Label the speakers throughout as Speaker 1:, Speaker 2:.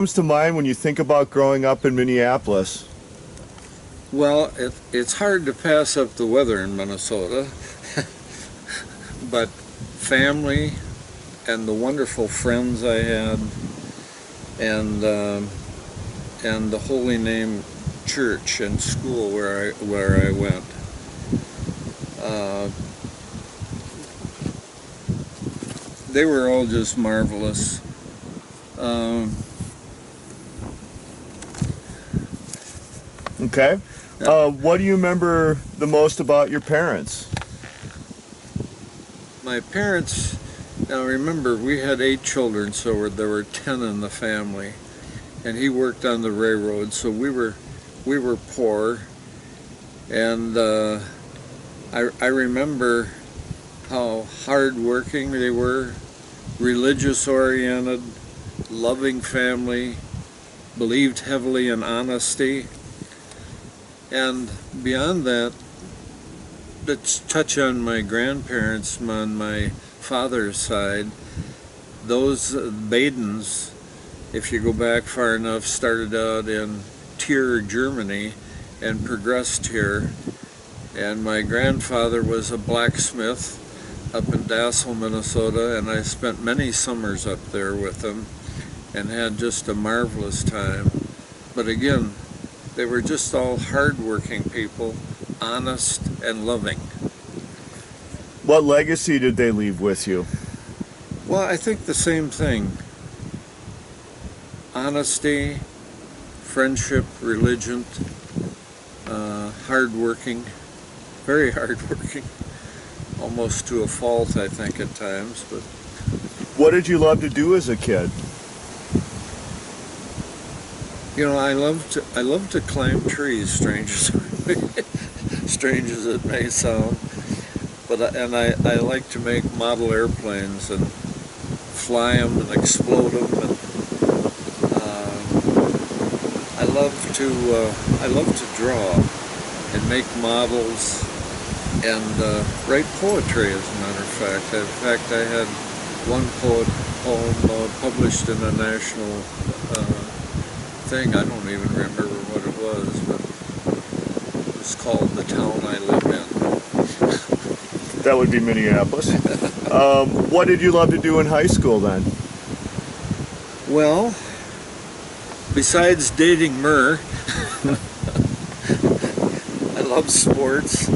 Speaker 1: Comes to mind when you think about growing up in Minneapolis?
Speaker 2: Well, it's hard to pass up the weather in Minnesota, but family and the wonderful friends I had, and and the Holy Name Church and school where I went. Uh, they were all just marvelous. Um,
Speaker 1: Okay. What do you remember the most about your parents?
Speaker 2: my parents. Now remember, we had 8 children, so there were 10 in the family, and he worked on the railroad, so we were poor, and I remember how hardworking they were, religious oriented, loving family, believed heavily in honesty, and beyond that, let's touch on my grandparents on my father's side. Those Badens, if you go back far enough, started out in Trier, Germany, and progressed here. And my grandfather was a blacksmith up in Dassel, Minnesota, and I spent many summers up there with him and had just a marvelous time. But again, they were just all hardworking people, honest and loving.
Speaker 1: What legacy did they leave with you?
Speaker 2: Well, I think the same thing. Honesty, friendship, religion, hardworking, very hardworking, almost to a fault, I think, at times. But
Speaker 1: What did you love to do as a kid?
Speaker 2: you know, I love to climb trees, strange as it may sound. But I like to make model airplanes and fly them and explode them. And I love to draw and make models and write poetry. As a matter of fact, I had one poem published in a national thing. I don't even remember what it was, but it was called "The Town I Live In."
Speaker 1: That would be Minneapolis. What did you love to do in high school then?
Speaker 2: Well, besides dating Myrrh, I love sports,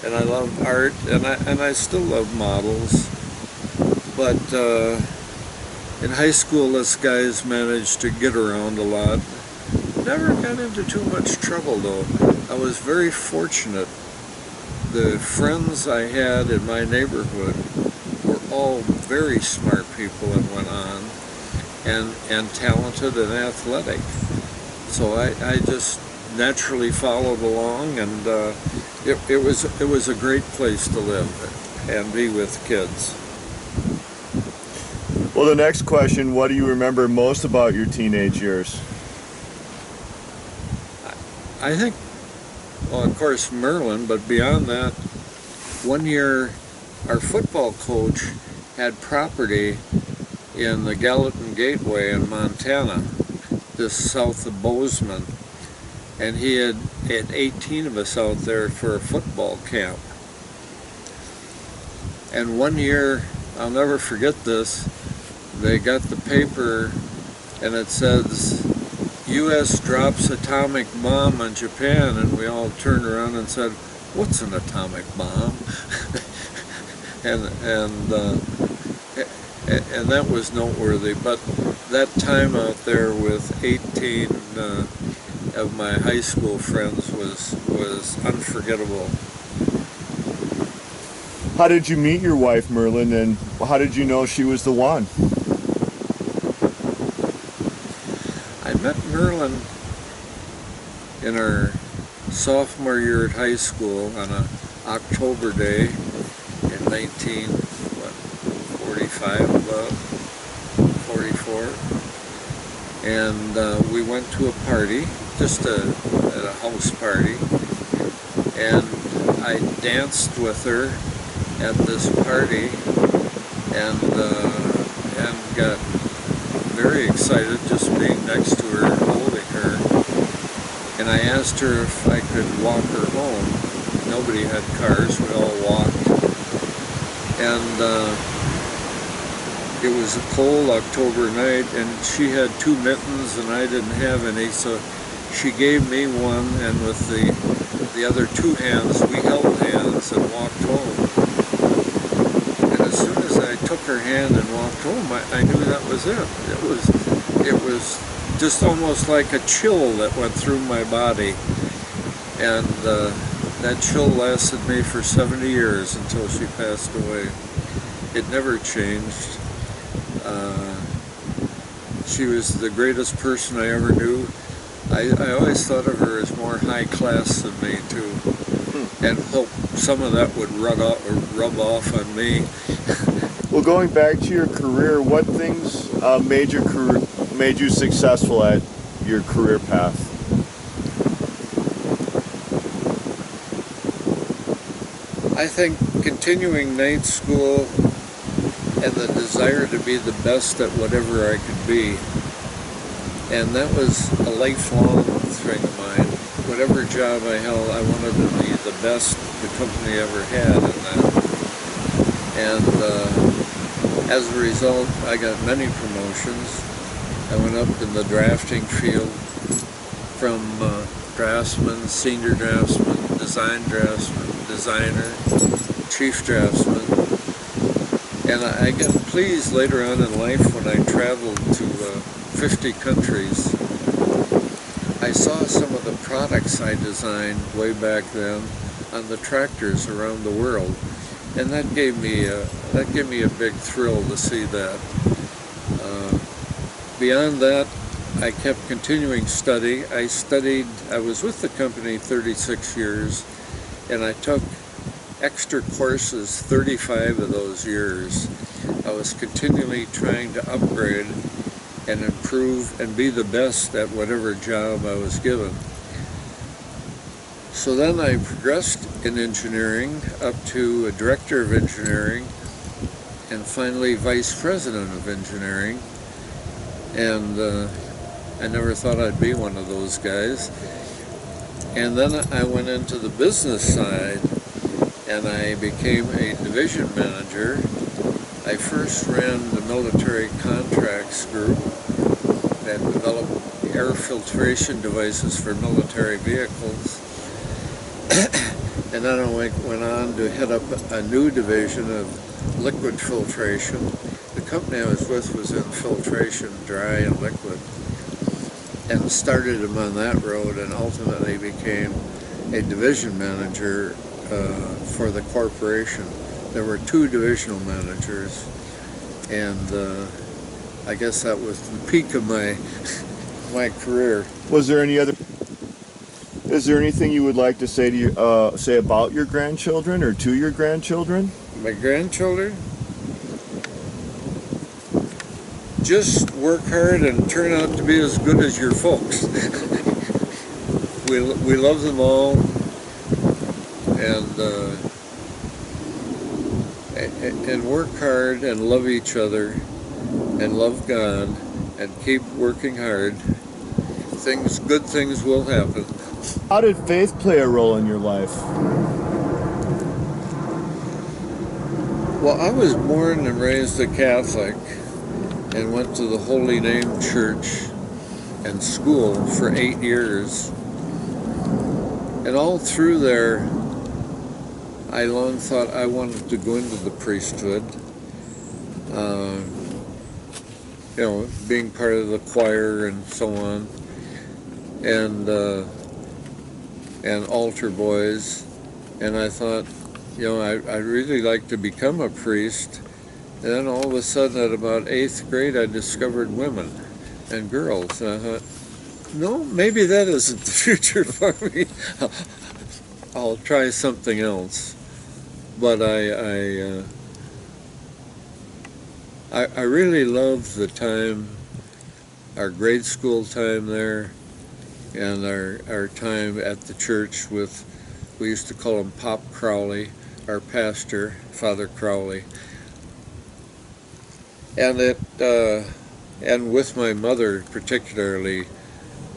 Speaker 2: and I love art, and I still love models. But in high school, us guys managed to get around a lot. Never got into too much trouble though. I was very fortunate. The friends I had in my neighborhood were all very smart people and went on, and talented and athletic. So I just naturally followed along, and it was a great place to live and be with kids.
Speaker 1: Well, the next question, what do you remember most about your teenage years?
Speaker 2: I think, well, of course, Merlin, but beyond that, one year our football coach had property in the Gallatin Gateway in Montana, just south of Bozeman, and he had 18 of us out there for a football camp. And one year, I'll never forget this, they got the paper and it says, U.S. drops atomic bomb on Japan, and we all turned around and said, "What's an atomic bomb?" and that was noteworthy. But that time out there with 18 of my high school friends was unforgettable.
Speaker 1: How did you meet your wife, Merlin, and how did you know she was the one?
Speaker 2: I met Merlin in our sophomore year at high school on an October day in 1945, about 44, and we went to a party, just at a house party, and I danced with her at this party, and got very excited just being next to her, holding her. And I asked her if I could walk her home. Nobody had cars, we all walked. And it was a cold October night, and she had 2 mittens and I didn't have any, so she gave me one, and with the other 2 hands, we held hands and walked home. And as soon as I took her hand and walked home, I knew that was it. It was just almost like a chill that went through my body. And that chill lasted me for 70 years until she passed away. It never changed. She was the greatest person I ever knew. I always thought of her as more high class than me too, and hope some of that would rub off on me.
Speaker 1: Well, going back to your career, what things made you successful at your career path?
Speaker 2: I think continuing night school and the desire to be the best at whatever I could be. And that was a lifelong thing of mine. Whatever job I held, I wanted to be the best the company ever had in that. And as a result, I got many promotions. I went up in the drafting field from draftsman, senior draftsman, design draftsman, designer, chief draftsman. And I got pleased later on in life when I traveled to 50 countries. I saw some of the products I designed way back then on the tractors around the world, and that gave me a big thrill to see that. Beyond that, I kept continuing study. I was with the company 36 years, and I took extra courses 35 of those years. I was continually trying to upgrade and improve and be the best at whatever job I was given. So then I progressed in engineering up to a director of engineering and finally vice president of engineering. And I never thought I'd be one of those guys. And then I went into the business side and I became a division manager. I first ran the military contracts group that developed air filtration devices for military vehicles. And then I went on to head up a new division of liquid filtration. The company I was with was in filtration, dry and liquid, and started them on that road and ultimately became a division manager for the corporation. There were 2 divisional managers, and I guess that was the peak of my career.
Speaker 1: Is there anything you would like to say say about your grandchildren or to your grandchildren?
Speaker 2: My grandchildren? Just work hard and turn out to be as good as your folks. We love them all, and work hard and love each other and love God and keep working hard. Good things will happen.
Speaker 1: How did faith play a role in your life?
Speaker 2: Well, I was born and raised a Catholic and went to the Holy Name Church and school for 8 years. And all through there, I long thought I wanted to go into the priesthood. Being part of the choir and so on, and altar boys. And I thought, I'd really like to become a priest. And then all of a sudden, at about 8th grade, I discovered women and girls. And I thought, no, maybe that isn't the future for me. I'll try something else. But I really loved the time, our grade school time there, and our time at the church with, we used to call him Pop Crowley, our pastor, Father Crowley. And And with my mother particularly,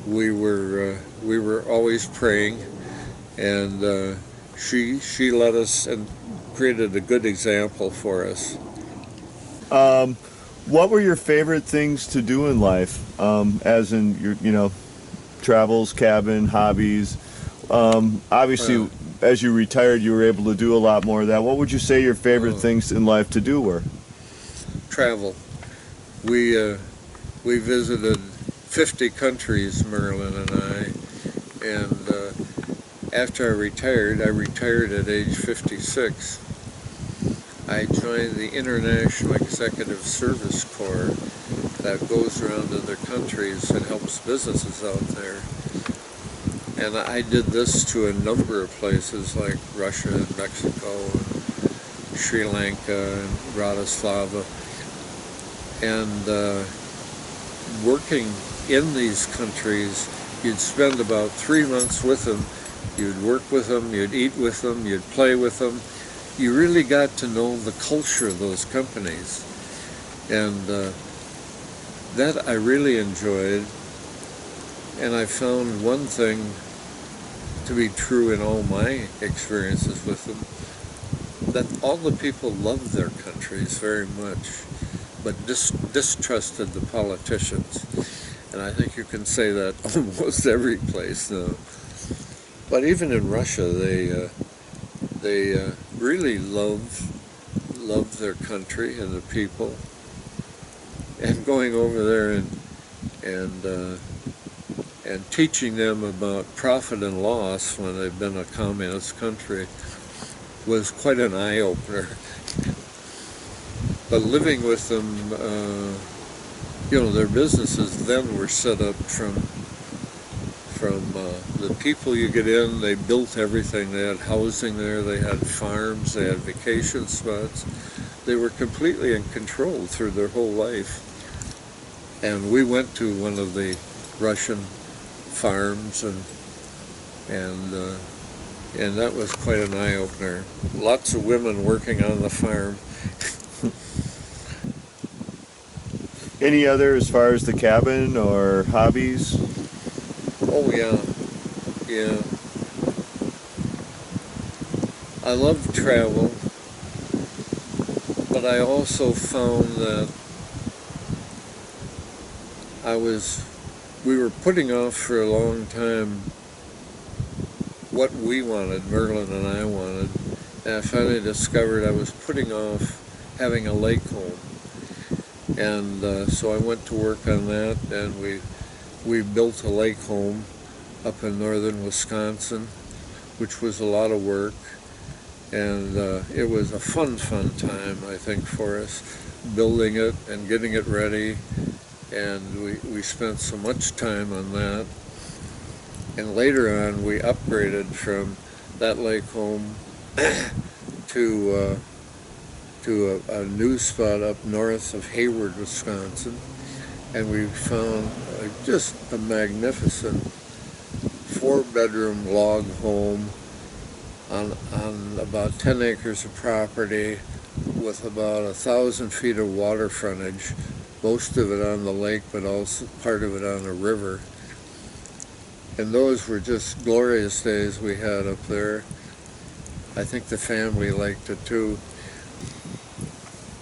Speaker 2: we were always praying, and she led us and created a good example for us.
Speaker 1: Um, what were your favorite things to do in life? As in your, travels, cabin, hobbies.
Speaker 2: Uh,
Speaker 1: Obviously, as you retired, you were able to do a lot more of that. What would you say your favorite
Speaker 2: uh,
Speaker 1: things in life to do were?
Speaker 2: Travel. We visited 50 countries, Merlin and I, and after I retired at age 56. I joined the International Executive Service Corps that goes around other countries and helps businesses out there. And I did this to a number of places like Russia and Mexico and Sri Lanka and Bratislava. And working in these countries, you'd spend about 3 months with them. You'd work with them, you'd eat with them, you'd play with them. You really got to know the culture of those companies. And that I really enjoyed. And I found one thing to be true in all my experiences with them, that all the people loved their countries very much, but distrusted the politicians. And I think you can say that almost every place now. But even in Russia, they really love their country and the people. And going over there and and teaching them about profit and loss when they've been a communist country was quite an eye-opener. But living with them, their businesses then were set up from the people you get in. They built everything. They had housing there, they had farms, they had vacation spots. They were completely in control through their whole life. And we went to one of the Russian farms, and that was quite an eye-opener. Lots of women working on the farm.
Speaker 1: Any other as far as the cabin or hobbies?
Speaker 2: Oh yeah. I love travel, but I also found that we were putting off for a long time what we wanted, Merlin and I wanted, and I finally discovered I was putting off having a lake home. And so I went to work on that, and we built a lake home up in northern Wisconsin, which was a lot of work, and it was a fun time, I think, for us, building it and getting it ready. And we spent so much time on that. And later on, we upgraded from that lake home to a new spot up north of Hayward, Wisconsin. And we found just a magnificent 4-bedroom log home on about 10 acres of property with about 1,000 feet of water frontage. Most of it on the lake, but also part of it on a river. And those were just glorious days we had up there. I think the family liked it too.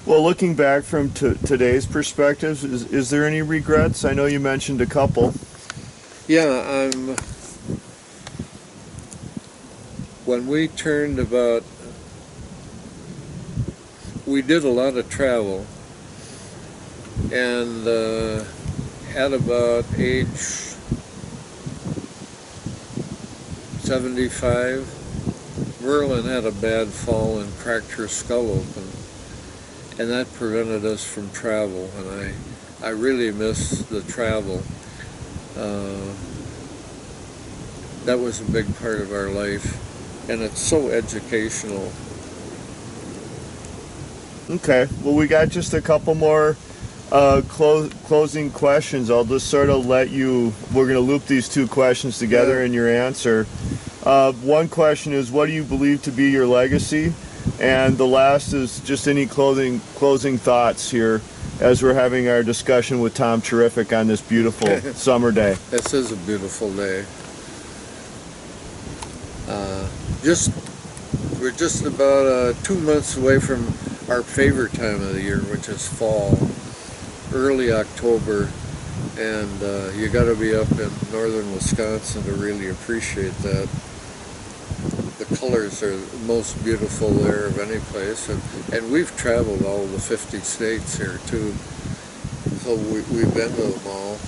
Speaker 1: Well, looking back from today's perspective, is there any regrets? I know you mentioned a couple.
Speaker 2: Yeah, when we turned about, we did a lot of travel. And at about age 75, Merlin had a bad fall and cracked her skull open, and that prevented us from travel. And I really miss the travel. That was a big part of our life, and it's so educational.
Speaker 1: Okay, well, we got just a couple more closing questions. I'll just sort of let you, we're going to loop these two questions together in your answer. One question is, what do you believe to be your legacy? And the last is just any closing thoughts here as we're having our discussion with Tom Terrific on this beautiful summer day.
Speaker 2: This is a beautiful day. Just we're just about 2 months away from our favorite time of the year, which is fall, early October, and you got to be up in northern Wisconsin to really appreciate that. The colors are most beautiful there of any place, and we've traveled all the 50 states here too, so we've been to them all.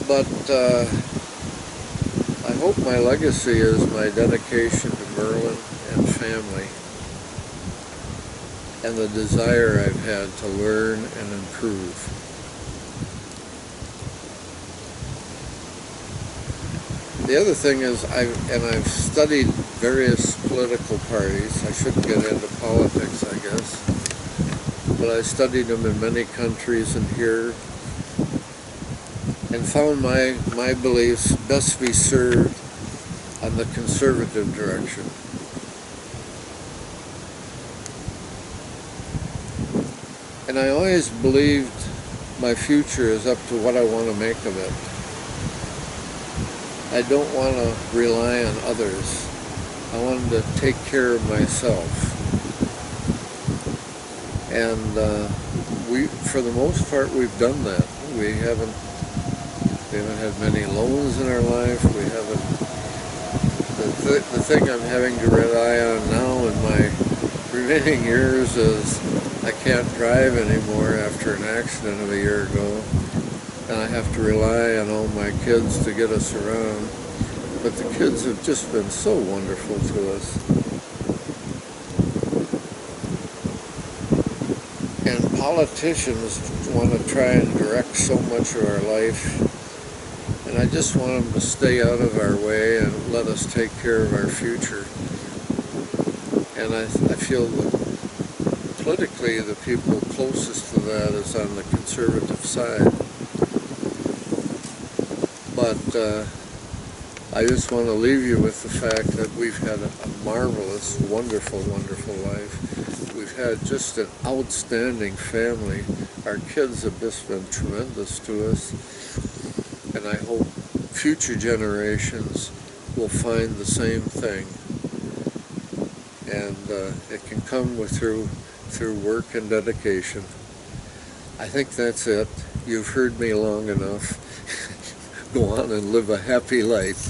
Speaker 2: But I hope my legacy is my dedication to Merlin and family, and the desire I've had to learn and improve. The other thing is, I've studied various political parties. I shouldn't get into politics, I guess, but I studied them in many countries and here, and found my beliefs best be served on the conservative direction. And I always believed my future is up to what I want to make of it. I don't want to rely on others. I wanted to take care of myself. And for the most part, we've done that. We haven't had many loans in our life. We haven't. The thing I'm having to rely on now in my remaining years is I can't drive anymore after an accident of a year ago, and I have to rely on all my kids to get us around. But the kids have just been so wonderful to us. And politicians want to try and direct so much of our life, and I just want them to stay out of our way and let us take care of our future. And I feel that politically the people closest to that is on the conservative side. But I just want to leave you with the fact that we've had a marvelous, wonderful, wonderful life. We've had just an outstanding family. Our kids have just been tremendous to us. And I hope future generations will find the same thing. And it can come through work and dedication. I think that's it. You've heard me long enough. Go on and live a happy life.